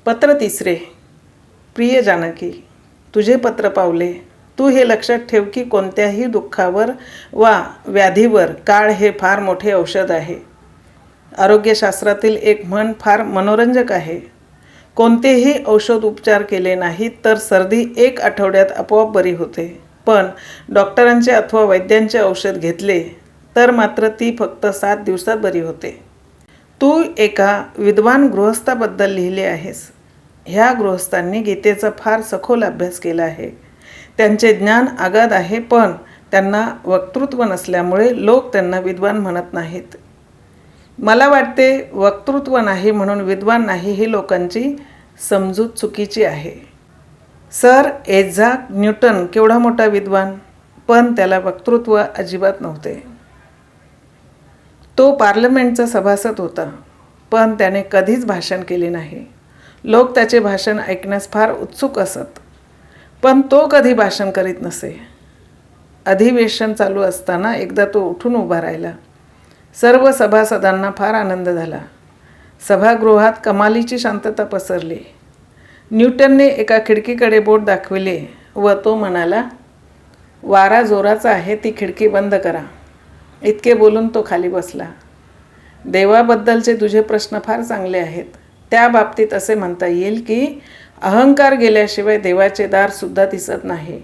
पत्र 3. प्रिय जानकी, तुझे पत्र पावले. तू हे लक्षात ठेव की कोणत्याही दुःखावर वा व्याधीवर काळ हे फार मोठे औषध आहे. आरोग्यशास्त्रातील एक म्हण फार मनोरंजक आहे. कोणतेही औषध उपचार केले नाहीत तर सर्दी 1 आठवड्यात आपोआप बरी होते, पण डॉक्टरांचे अथवा वैद्यांचे औषध घेतले तर मात्र ती फक्त 7 दिवसात बरी होते. तू एका विद्वान गृहस्थाबद्दल लिहिले आहेस. ह्या गृहस्थांनी गीतेचा फार सखोल अभ्यास केला आहे. त्यांचे ज्ञान अगाध आहे, पण त्यांना वक्तृत्व नसल्यामुळे लोक त्यांना विद्वान म्हणत नाहीत. मला वाटते वक्तृत्व नाही म्हणून विद्वान नाही ही लोकांची समजूत चुकीची आहे. सर आयझॅक न्यूटन केवढा मोठा विद्वान, पण त्याला वक्तृत्व अजिबात नव्हते. तो पार्लमेंटचा सभासद होता, पण त्याने कधीच भाषण केले नाही. लोक त्याचे भाषण ऐकण्यास फार उत्सुक असत, पण तो कधी भाषण करीत नसे. अधिवेशन चालू असताना एकदा तो उठून उभा राहिला. सर्व सभासदांना फार आनंद झाला. सभागृहात कमालीची शांतता पसरली. न्यूटनने एका खिडकीकडे बोट दाखविले व तो म्हणाला, वारा जोराचा आहे, ती खिडकी बंद करा. इतके बोलून तो खाली बसला. देवाबद्दलचे तुझे प्रश्न फार चांगले आहेत. त्या बाबतीत असे म्हणता येईल की अहंकार गेल्याशिवाय देवाचे दारसुद्धा दिसत नाही.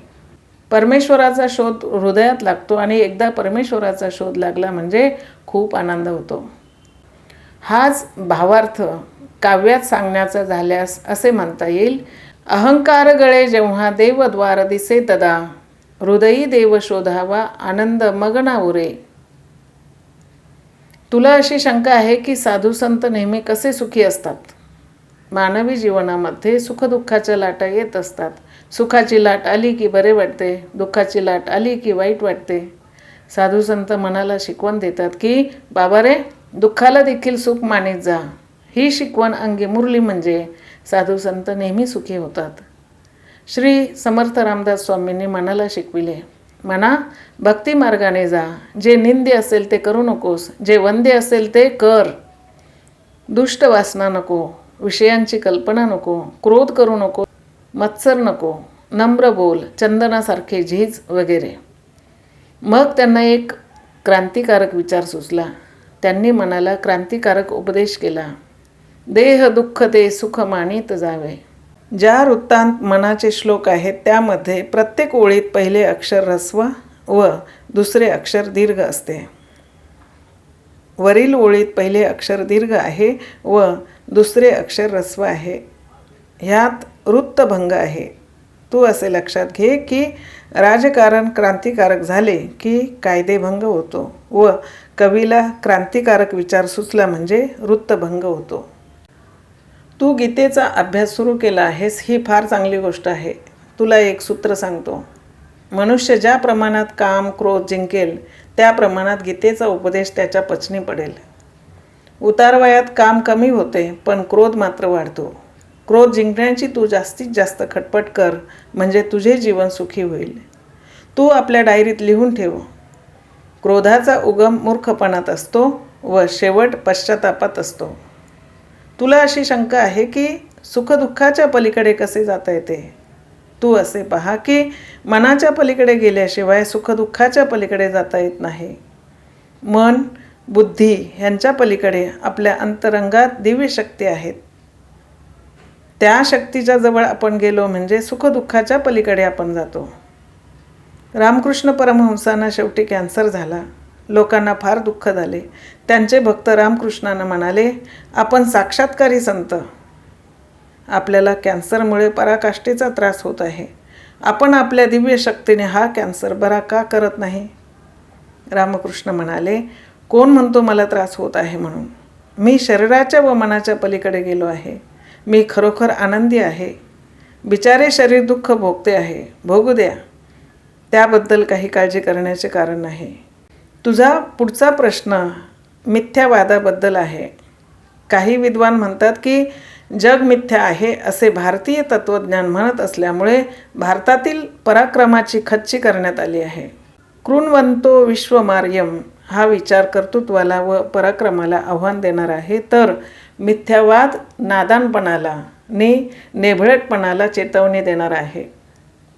परमेश्वराचा शोध हृदयात लागतो आणि एकदा परमेश्वराचा शोध लागला म्हणजे खूप आनंद होतो. हाच भावार्थ काव्यात सांगण्याचा झाल्यास असे म्हणता येईल, अहंकार गळे जेव्हा देवद्वार दिसे तदा, हृदयी देव शोधावा आनंद मग्न उरे. तुला अशी शंका आहे की साधू संत नेहमी कसे सुखी असतात. मानवी जीवनामध्ये सुखदुःखाच्या लाटा येत असतात. सुखाची लाट आली की बरे वाटते, दुःखाची लाट आली की वाईट वाटते. साधू संत मनाला शिकवण देतात की बाबा रे, दुःखाला देखील सुख मानीत जा. ही शिकवण अंगी मुरली म्हणजे साधू संत नेहमी सुखी होतात. श्री समर्थ रामदास स्वामींनी मनाला शिकविले, मना भक्ती मार्गाने जा. जे निंद्य असेल ते करू नकोस, जे वंद्य असेल ते कर. दुष्ट वासना नको, विषयांची कल्पना नको, क्रोध करू नको, मत्सर नको, नम्र बोल, चंदनासारखे झीज वगैरे. मग त्यांना एक क्रांतिकारक विचार सुचला. त्यांनी मनाला क्रांतिकारक उपदेश केला, देह दुःख ते सुख मानित जावे. ज्या वृत्तांत मनाचे श्लोक आहेत त्यामध्ये प्रत्येक ओळीत पहिले अक्षर ऱ्हस्व व दुसरे अक्षर दीर्घ असते. वरील ओळीत पहिले अक्षर दीर्घ आहे व दुसरे अक्षर ऱ्हस्व आहे. ह्यात वृत्तभंग आहे. तू असे लक्षात घे की राजकारण क्रांतिकारक झाले की कायदेभंग होतो व कवीला क्रांतिकारक विचार सुचला म्हणजे वृत्तभंग होतो. तू गीतेचा अभ्यास सुरू केला आहेस ही फार चांगली गोष्ट आहे. तुला एक सूत्र सांगतो. मनुष्य ज्या प्रमाणात काम क्रोध जिंकेल त्या प्रमाणात गीतेचा उपदेश त्याच्या पचनी पडेल. उतारवयात काम कमी होते पण क्रोध मात्र वाढतो. क्रोध जिंकण्याची तू जास्तीत जास्त खटपट कर म्हणजे तुझे जीवन सुखी होईल. तू आपल्या डायरीत लिहून ठेव, क्रोधाचा उगम मूर्खपणात असतो व शेवट पश्चातापात असतो. तुला अशी शंका आहे की सुखदुःखाच्या पलीकडे कसे जाता येते. तू असे पहा की मनाच्या पलीकडे गेल्याशिवाय सुखदुःखाच्या पलीकडे जाता येत नाही. मन बुद्धी ह्यांच्या पलीकडे आपल्या अंतरंगात दिव्य शक्ती आहेत. त्या शक्तीच्या जवळ आपण गेलो म्हणजे सुखदुःखाच्या पलीकडे आपण जातो. रामकृष्ण परमहंसांना शेवटी कॅन्सर झाला. लोकांना फार दुःख झाले. त्यांचे भक्त रामकृष्णांना म्हणाले, आपण साक्षात्कारी संत, आपल्याला कॅन्सरमुळे पराकाष्ठेचा त्रास होत आहे. आपण आपल्या दिव्य शक्तीने हा कॅन्सर बरा का करत नाही. रामकृष्ण म्हणाले, कोण म्हणतो मला त्रास होत आहे म्हणून. मी शरीराच्या व मनाच्या पलीकडे गेलो आहे. मी खरोखर आनंदी आहे. बिचारे शरीर दुःख भोगते आहे, भोगू द्या. त्याबद्दल काही काळजी करण्याचे कारण नाही. तुझा पुढचा प्रश्न मिथ्यावादाबद्दल आहे. काही विद्वान म्हणतात की जग मिथ्या आहे असे भारतीय तत्त्वज्ञान म्हणत असल्यामुळे भारतातील पराक्रमाची खच्ची करण्यात आली आहे. कृण्वन्तो विश्वमार्यम हा विचार कर्तृत्वाला व पराक्रमाला आव्हान देणार आहे, तर मिथ्यावाद नादानपणाला नेभळटपणाला चेतवणी देणारा आहे.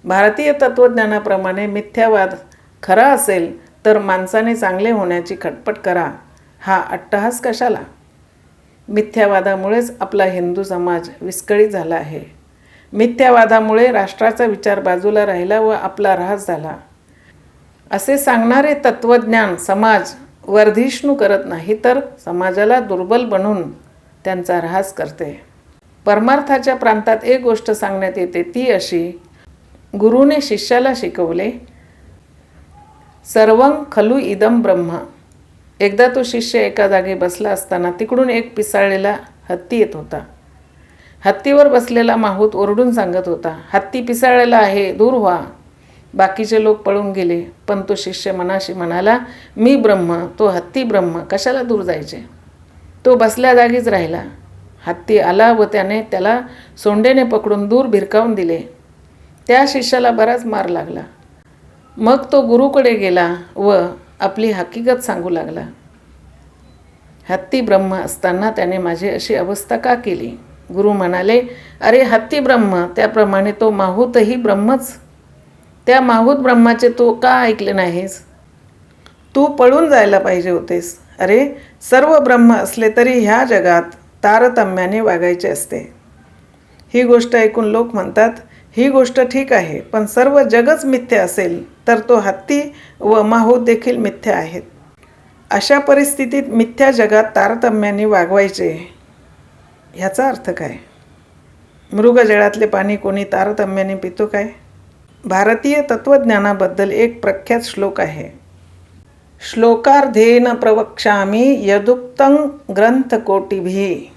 भारतीय तत्त्वज्ञानाप्रमाणे मिथ्यावाद खरा असेल तर माणसाने चांगले होण्याची खटपट करा, हा अट्टहास कशाला? मिथ्यावादामुळेच आपला हिंदू समाज विस्कळीत झाला आहे. मिथ्यावादामुळे राष्ट्राचा विचार बाजूला राहिला व आपला ऱ्हास झाला. असे सांगणारे तत्त्वज्ञान समाज वर्धिष्णू करत नाही तर समाजाला दुर्बल बनवून त्यांचा ऱ्हास करते. परमार्थाच्या प्रांतात एक गोष्ट सांगण्यात येते ती अशी: गुरुने शिष्याला शिकवले, सर्वं खलु इदं ब्रह्म. एकदा तो शिष्य एका जागी बसला असताना तिकडून एक पिसाळलेला हत्ती येत होता. हत्तीवर बसलेला माहूत ओरडून सांगत होता, हत्ती पिसाळलेला आहे, दूर व्हा. बाकीचे लोक पळून गेले, पण तो शिष्य मनाशी म्हणाला, मी ब्रह्म, तो हत्ती ब्रह्म, कशाला दूर जायचे? तो बसल्या जागीच राहिला. हत्ती आला व त्याला सोंडेने पकडून दूर भिरकावून दिले. त्या शिष्याला बराच मार लागला. मग तो गुरुकडे गेला व आपली हकीकत सांगू लागला. हत्ती ब्रह्म असताना त्याने माझी अशी अवस्था का केली? गुरु म्हणाले, अरे हत्ती ब्रह्म, त्याप्रमाणे तो माहूतही ब्रह्मच. त्या माहूत ब्रह्माचे तू का ऐकले नाहीस? तू पळून जायला पाहिजे होतेस. अरे सर्व ब्रह्म असले तरी ह्या जगात तारतम्याने वागायचे असते. ही गोष्ट ऐकून लोक म्हणतात, ही गोष्ट ठीक आहे, पण सर्व जगच मिथ्या असेल तर तो हत्ती व माहूत देखील मिथ्या आहेत. अशा परिस्थितीत मिथ्या जगात तारतम्याने वागवायचे ह्याचा अर्थ काय? मृगजळातले पाणी कोणी तारतम्याने पितो काय? भारतीय तत्त्वज्ञानाबद्दल एक प्रख्यात श्लोक आहे. श्लोकार्धेन प्रवक्ष्यामि यदुक्तं ग्रंथकोटिभिः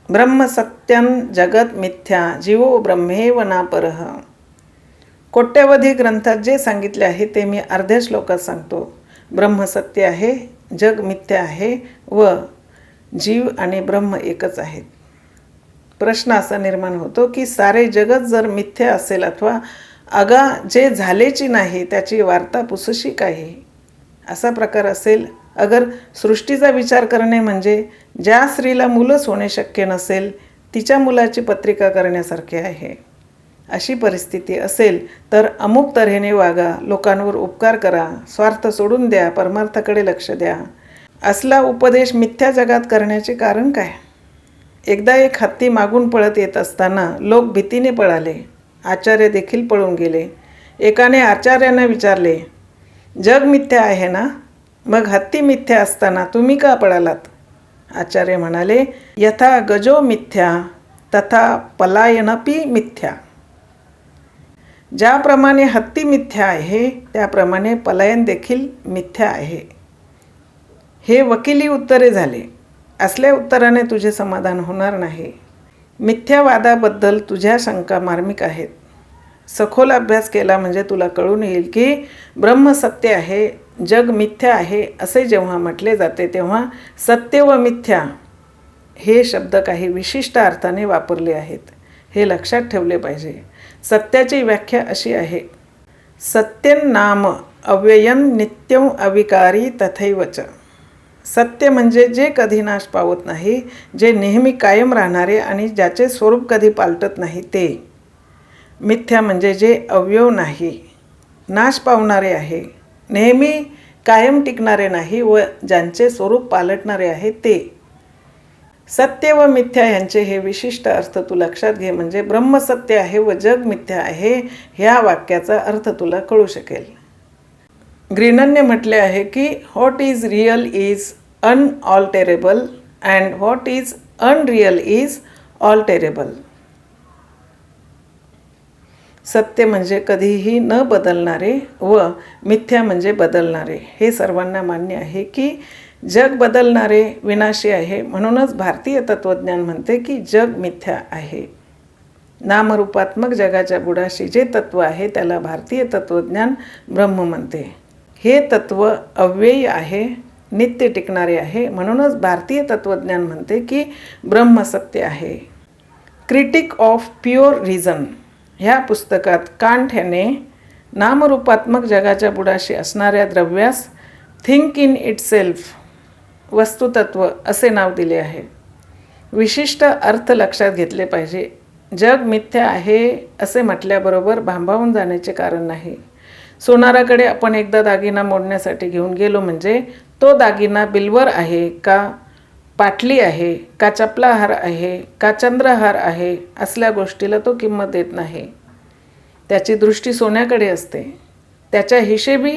ब्रह्मसत्यं जगत मिथ्या जीवो ब्रह्मेव नापरः. कोट्यवधी ग्रंथात जे सांगितले आहे ते मी अर्ध्या श्लोकात सांगतो. ब्रह्म सत्य आहे, जग मिथ्या आहे व जीव आणि ब्रह्म एकच आहेत. प्रश्न असा निर्माण होतो की सारे जगत जर मिथ्या असेल अथवा अगा जे झालेची नाही त्याची वार्ता पुसशी काही असा प्रकार असेल, अगर सृष्टीचा विचार करणे म्हणजे ज्या स्त्रीला मुलंच होणे शक्य नसेल तिच्या मुलाची पत्रिका करण्यासारखे आहे, अशी परिस्थिती असेल तर अमुक तऱ्हेने वागा, लोकांवर उपकार करा, स्वार्थ सोडून द्या, परमार्थाकडे लक्ष द्या, असला उपदेश मिथ्या जगात करण्याचे कारण काय? एकदा एक हत्ती मागून पळत येत असताना लोक भीतीने पळाले. आचार्य देखील पळून गेले. एकाने आचार्यांना विचारले, जग मिथ्या आहे ना, मग हत्ती मिथ्या असताना तुम्ही का पळालात? आचार्य म्हणाले, यथा गजो मिथ्या तथा पलायनपी मिथ्या. ज्याप्रमाणे हत्ती मिथ्या आहे त्याप्रमाणे पलायन देखील मिथ्या आहे. हे वकिली उत्तरे झाले. असल्या उत्तराने तुझे समाधान होणार नाही. मिथ्यावादाबद्दल तुझ्या शंका मार्मिक आहेत. सखोल अभ्यास केला म्हणजे तुला कळून येईल की ब्रह्म सत्य आहे, जग मिथ्या आहे असे जेव्हा म्हटले जाते तेव्हा सत्य व मिथ्या हे शब्द काही विशिष्ट अर्थाने वापरले आहेत, हे लक्षात ठेवले पाहिजे. सत्याची व्याख्या अशी आहे, सत्यं नाम अव्ययं नित्यं अविकारी तथैवच. सत्य म्हणजे जे कधी नाश पावत नाही, जे नेहमी कायम राहणारे आणि ज्याचे स्वरूप कधी पालटत नाही ते. मिथ्या म्हणजे जे अव्यय नाही, नाश पावणारे आहे, नेहमी कायम टिकणारे नाही व ज्यांचे स्वरूप पालटणारे आहे ते. सत्य व मिथ्या यांचे हे विशिष्ट अर्थ तू लक्षात घे, म्हणजे ब्रह्म सत्य आहे व जग मिथ्या आहे ह्या वाक्याचा अर्थ तुला कळू शकेल. ग्रीननने म्हटले आहे की what is real is unalterable and what is unreal is alterable. सत्य म्हणजे कधीही न बदलणारे व मिथ्या म्हणजे बदलणारे. हे सर्वांना मान्य आहे की जग बदलणारे विनाशी आहे. म्हणूनच भारतीय तत्त्वज्ञान म्हणते की जग मिथ्या आहे. नामरूपात्मक जगाच्या बुडाशी जे तत्त्व आहे त्याला भारतीय तत्त्वज्ञान ब्रह्म म्हणते. हे तत्त्व अव्ययी आहे, नित्य टिकणारे आहे. म्हणूनच भारतीय तत्त्वज्ञान म्हणते की ब्रह्म सत्य आहे. क्रिटिक ऑफ प्युअर रिझन ह्या पुस्तकात कांट ह्याने नामरूपात्मक जगाच्या बुडाशी असणाऱ्या द्रव्यास थिंक इन इटसेल्फ वस्तुतत्व असे नाव दिले आहे. विशिष्ट अर्थ लक्षात घेतले पाहिजे. जग मिथ्या आहे असे म्हटल्याबरोबर भांबावून जाण्याचे कारण नाही. सोनाराकडे आपण एकदा दागिना मोडण्यासाठी घेऊन गेलो म्हणजे तो दागिना बिल्वर आहे का पाटली आहे का चपलाहार आहे का चंद्रहार आहे असल्या गोष्टीला तो किंमत देत नाही. त्याची दृष्टी सोन्याकडे असते. त्याच्या हिशेबी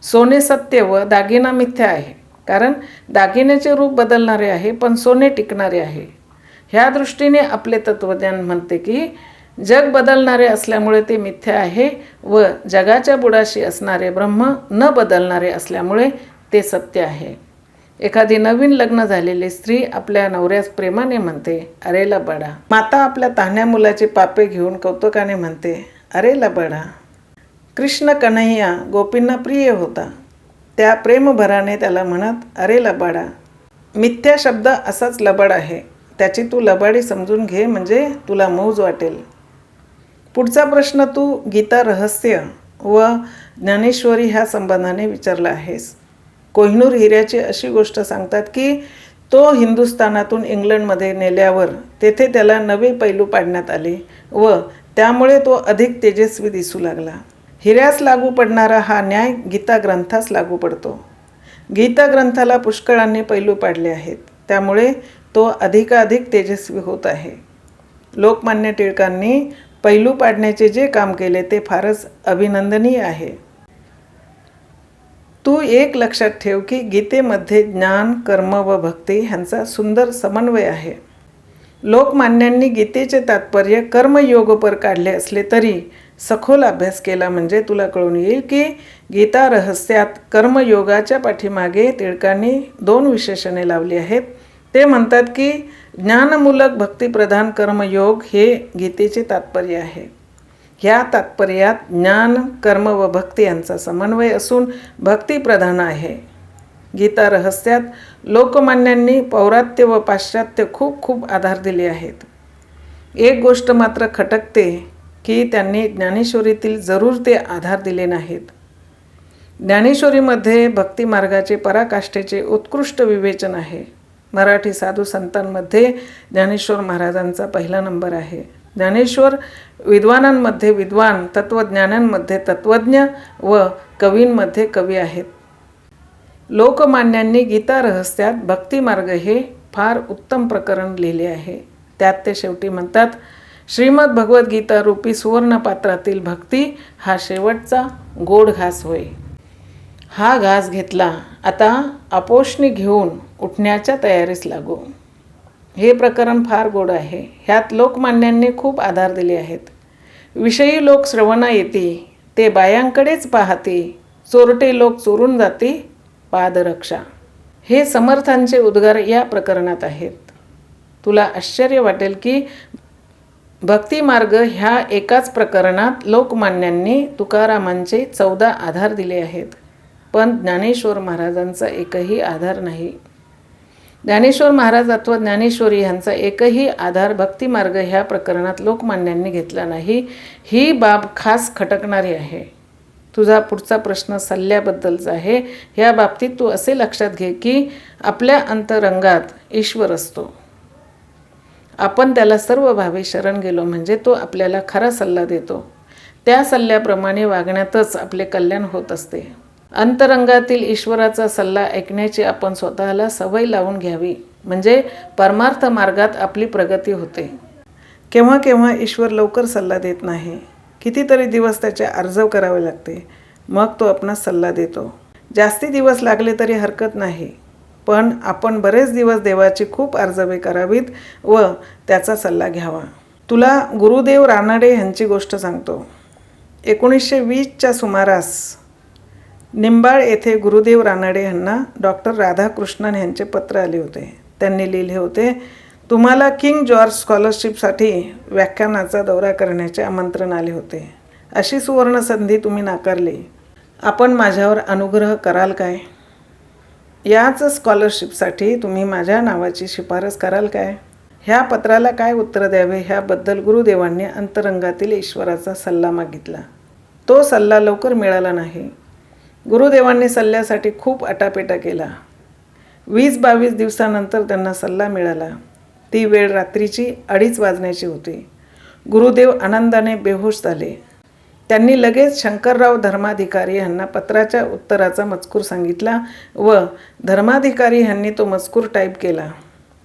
सोने सत्य व दागिना मिथ्या आहे. कारण दागिन्याचे रूप बदलणारे आहे पण सोने टिकणारे आहे. ह्या दृष्टीने आपले तत्त्वज्ञान म्हणते की जग बदलणारे असल्यामुळे ते मिथ्या आहे व जगाच्या बुडाशी असणारे ब्रह्म न बदलणारे असल्यामुळे ते सत्य आहे. एखादी नवीन लग्न झालेली स्त्री आपल्या नवऱ्यास प्रेमाने म्हणते, अरे लबाडा. माता आपल्या तान्ह्या मुलाचे पापे घेऊन कौतुकाने म्हणते, अरे लबाडा. कृष्ण कन्हैया गोपींना प्रिय होता. त्या प्रेमभराने त्याला म्हणत, अरे लबाडा. मिथ्या शब्द असाच लबाड आहे. त्याची तू लबाडी समजून घे म्हणजे तुला मौज वाटेल. पुढचा प्रश्न तू गीता रहस्य व ज्ञानेश्वरी ह्या संबंधाने विचारला आहेस. कोहिनूर हिऱ्याची अशी गोष्ट सांगतात की तो हिंदुस्थानातून इंग्लंडमध्ये नेल्यावर तेथे त्याला नवे पैलू पाडण्यात आले व त्यामुळे तो अधिक तेजस्वी दिसू लागला. हिऱ्यास लागू पडणारा हा न्याय गीता ग्रंथास लागू पडतो. गीता ग्रंथाला पुष्कळांनी पैलू पाडले आहेत. त्यामुळे तो अधिकाधिक तेजस्वी होत आहे. लोकमान्य टिळकांनी पैलू पाडण्याचे जे काम केले ते फारच अभिनंदनीय आहे. तू एक लक्षात ठेव की गीतेमध्ये ज्ञान, कर्म व भक्ती ह्यांचा सुंदर समन्वय आहे. लोकमान्यांनी गीतेचे तात्पर्य कर्मयोगपर काढले असले तरी सखोल अभ्यास केला म्हणजे तुला कळून येईल की गीता रहस्यात कर्मयोगाच्या पाठीमागे टिळकांनी 2 विशेषणे लावली आहेत. ते म्हणतात की ज्ञानमूलक भक्तिप्रधान कर्मयोग हे गीतेचे तात्पर्य आहे. ह्या तात्पर्यात ज्ञान, कर्म व भक्ती यांचा समन्वय असून भक्तिप्रधान आहे. गीता रहस्यात लोकमान्यांनी पौरात्य व पाश्चात्य खूप आधार दिले आहेत. एक गोष्ट मात्र खटकते की त्यांनी ज्ञानेश्वरीतील जरूर ते आधार दिले नाहीत. ज्ञानेश्वरीमध्ये भक्तिमार्गाचे पराकाष्ठेचे उत्कृष्ट विवेचन आहे. मराठी साधू संतांमध्ये ज्ञानेश्वर महाराजांचा पहिला नंबर आहे. ज्ञानेश्वर विद्वानांमध्ये विद्वान, तत्त्वज्ञानांमध्ये तत्त्वज्ञ व कवींमध्ये कवी आहेत. लोकमान्यांनी गीता रहस्यात भक्तिमार्ग हे फार उत्तम प्रकरण लिहिले आहे. त्यात ते शेवटी म्हणतात, श्रीमद भगवद्गीता रूपी सुवर्णपात्रातील भक्ती हा शेवटचा गोड घास होय. हा घास घेतला, आता आपोषणी घेऊन उठण्याच्या तयारीस लागू. हे प्रकरण फार गोड आहे. ह्यात लोकमान्यांनी खूप आधार दिले आहेत. विषयी लोक श्रवणा येती, ते बायांकडेच पाहती, चोरटे लोक चोरून जाती, पादरक्षा. हे समर्थांचे उद्गार या प्रकरणात आहेत. तुला आश्चर्य वाटेल की भक्तिमार्ग ह्या एकाच प्रकरणात लोकमान्यांनी तुकारामांचे 14 आधार दिले आहेत. पण ज्ञानेश्वर महाराजांचा एकही आधार नाही. ज्ञानेश्वर महाराज अथवा ज्ञानेश्वरी ह्यांचा एकही आधार भक्तिमार्ग ह्या प्रकरणात लोकमान्यांनी घेतला नाही. ही बाब खास खटकणारी आहे. तुझा पुढचा प्रश्न सल्ल्याबद्दलचा आहे. ह्या बाबतीत तू असे लक्षात घे की आपल्या अंतरंगात ईश्वर असतो. आपण त्याला सर्व भावे शरण गेलो म्हणजे तो आपल्याला खरा सल्ला देतो. त्या सल्ल्याप्रमाणे वागण्यातच आपले कल्याण होत असते. अंतरंगातील ईश्वराचा सल्ला ऐकण्याची आपण स्वतःला सवय लावून घ्यावी म्हणजे परमार्थ मार्गात आपली प्रगती होते. केव्हा केव्हा ईश्वर लवकर सल्ला देत नाही. कितीतरी दिवस त्याचे आर्जव करावे लागते. मग तो आपणास सल्ला देतो. जास्ती दिवस लागले तरी हरकत नाही. पण आपण बरेच दिवस देवाची खूप आर्जवे करावीत व त्याचा सल्ला घ्यावा. तुला गुरुदेव रानडे ह्यांची गोष्ट सांगतो. 1920च्या सुमारास निंबाळ येथे गुरुदेव रानडे यांना डॉक्टर राधाकृष्णन यांचे पत्र आले होते. त्यांनी लिहिले होते, तुम्हाला किंग जॉर्ज स्कॉलरशिपसाठी व्याख्यानाचा दौरा करण्याचे आमंत्रण आले होते. अशी सुवर्ण संधी तुम्ही नाकारली. आपण माझ्यावर अनुग्रह कराल काय? याच स्कॉलरशिपसाठी तुम्ही माझ्या नावाची शिफारस कराल काय? ह्या पत्राला काय उत्तर द्यावे ह्याबद्दल गुरुदेवांनी अंतरंगातील ईश्वराचा सल्ला मागितला. तो सल्ला लवकर मिळाला नाही. गुरुदेवांनी सल्ल्यासाठी खूप आटापेटा केला. 20-22 दिवसानंतर त्यांना सल्ला मिळाला. ती वेळ रात्रीची 2:30 वाजण्याची होती. गुरुदेव आनंदाने बेहोश झाले. त्यांनी लगेच शंकरराव धर्माधिकारी यांना पत्राच्या उत्तराचा मजकूर सांगितला व धर्माधिकारी यांनी तो मजकूर टाईप केला.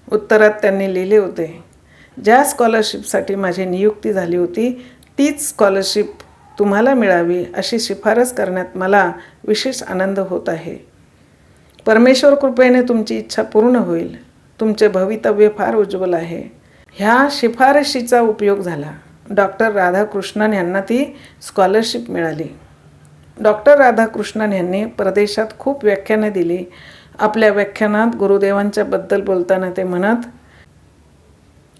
उत्तरात त्यांनी लिहिले होते, ज्या स्कॉलरशिपसाठी माझी नियुक्ती झाली होती तीच स्कॉलरशिप तुम्हाला मिळावी अशी शिफारस करण्यात मला विशेष आनंद होत आहे. परमेश्वर कृपेने तुमची इच्छा पूर्ण होईल. तुमचे भवितव्य फार उज्ज्वल आहे. ह्या शिफारशीचा उपयोग झाला. डॉक्टर राधाकृष्णन यांना ती स्कॉलरशिप मिळाली. डॉक्टर राधाकृष्णन यांनी परदेशात खूप व्याख्याने दिली. आपल्या व्याख्यानात गुरुदेवांच्याबद्दल बोलताना ते म्हणत,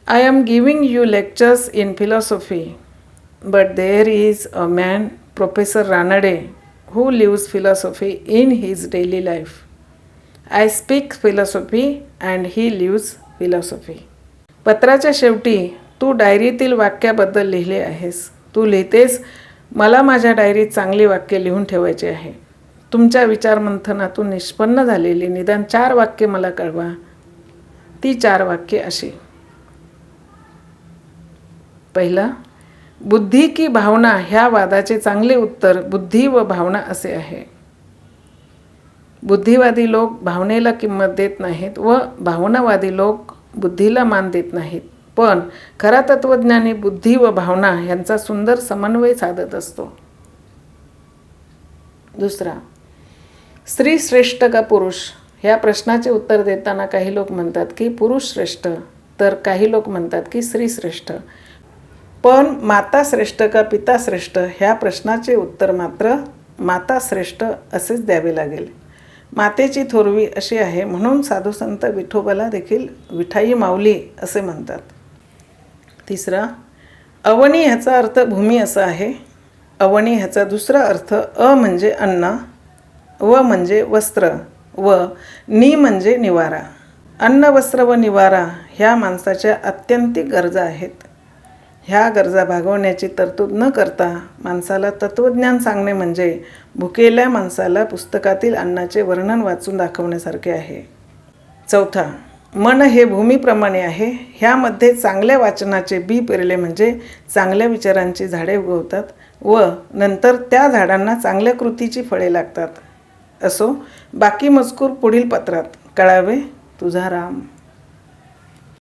I am giving you lectures in philosophy, but there is a man, professor Ranade, who lives philosophy in his daily life. I speak philosophy and he lives philosophy. पत्राच्या शेवटी तू डायरीतील वाक्याबद्दल लिहिले आहेस. तू लिहितेस, मला माझ्या डायरीत चांगली वाक्य लिहून ठेवायची आहे. तुमच्या विचारमंथनातून निष्पन्न झालेली निदान 4 वाक्ये मला कळवा. ती 4 वाक्ये अशी. पहिला, बुद्धी की भावना ह्या वादाचे चांगले उत्तर बुद्धी व भावना असे आहे. बुद्धिवादी लोक भावनेला किंमत देत नाहीत व भावनावादी लोक बुद्धीला मान देत नाहीत. पण खरा तत्त्वज्ञानी बुद्धी व भावना यांचा सुंदर समन्वय साधत असतो. दुसरा, स्त्री श्रेष्ठ का पुरुष ह्या प्रश्नाचे उत्तर देताना काही लोक म्हणतात की पुरुष श्रेष्ठ, तर काही लोक म्हणतात की स्त्री श्रेष्ठ. पण माता श्रेष्ठ का पिता श्रेष्ठ ह्या प्रश्नाचे उत्तर मात्र माता श्रेष्ठ असेच द्यावे लागेल. मातेची थोरवी अशी आहे म्हणून साधुसंत विठोबाला देखील विठाई माऊली असे म्हणतात. तिसरा, अवनी ह्याचा अर्थ भूमी असा आहे. अवनी ह्याचा दुसरा अर्थ अ म्हणजे अन्न, व म्हणजे वस्त्र व नि म्हणजे निवारा. अन्न, वस्त्र व निवारा ह्या माणसाच्या आत्यंतिक गरजा आहेत. ह्या गरजा भागवण्याची तरतूद न करता माणसाला तत्त्वज्ञान सांगणे म्हणजे भुकेल्या माणसाला पुस्तकातील अन्नाचे वर्णन वाचून दाखवण्यासारखे आहे. चौथा, मन हे भूमीप्रमाणे आहे. ह्यामध्ये चांगल्या वाचनाचे बी पेरले म्हणजे चांगल्या विचारांची झाडे उगवतात व नंतर त्या झाडांना चांगल्या कृतीची फळे लागतात. असो, बाकी मजकूर पुढील पत्रात. कळावे. तुझा राम.